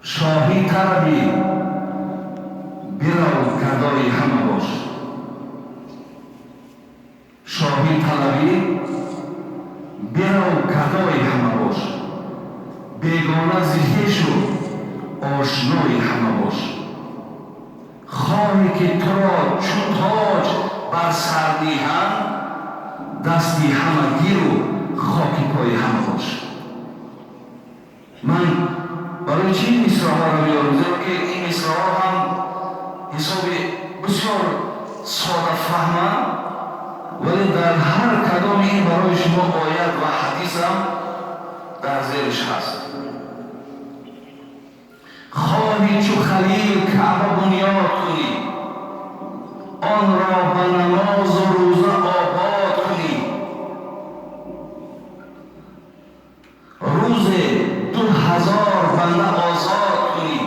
شاهی طلبی برو گدای همه باش. شاهی طلبی برو گدای همه باش. بیگانه ذهی شو آشنای همه باش. خواهی که تو را چو تاج بر سر نیهم، دستی همه گیر و خاکی پای همه باش. من برای چی این مصرع‌ها را بیارم؟ زیرا که این مصرع‌ها هم حساب بسیار ساده فهمه، ولی در هر کدام این برای شما آیت و حدیث هم در زیرش هست. خواهی چو خلیل کعبه بنیاد کنی، آن را به نماز و روزه آباد کنی. روز 2000 بنده آزاد کنی،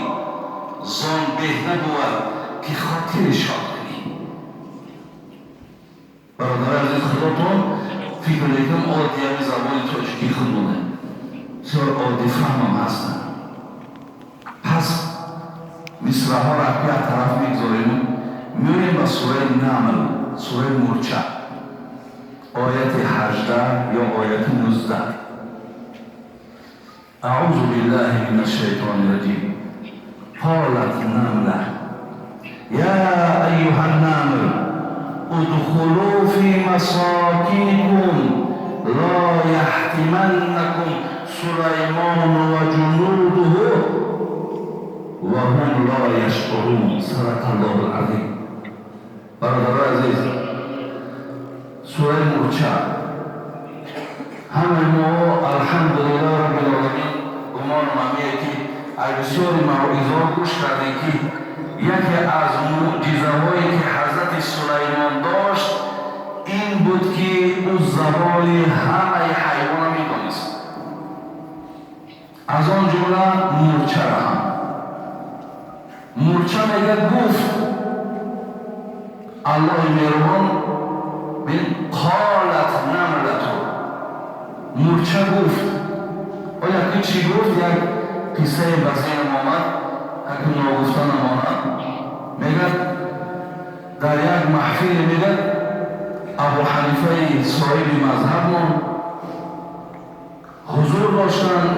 زان بهتر بود که خاطر شاد کنی. برادر عزیز، خداتون فکر میکنم عادی همی زبان تاجیکی خوندونه، بسیار عادی فهمم هستن. پس مصرع‌ها را یک طرف میگذاریم، میریم به سوره نمل، سوره مرچه، آیت 18 یا آیت 19. اعوذ بالله من الشیطان الرجیم. قالت نمله یا ایها النمل ادخلوا فی مساکنکم لا یحطمنکم سلیمان و جنوده و هم لا یشعرون. صدق الله العظیم. برادر عزیز، سوره مرچه همه ما الحمدلله رب العالمین گمان ممیه که بسیاری موعظات گوش کردیم که یکی از معجزه‌هایی که حضرت سلیمان داشت این بود که او زبان همه حیوان می‌دانست، از آن جمله مرچه را هم. مرچه میگه گفت الله مهربان بین قالت نملتو، مرچه گفت. آیا که چی گفت؟ یک قصه بزین آمد که ناگفته نماند. میگه در یک محفل میگه ابو حنیفه صاحب مذهب حضور داشتن.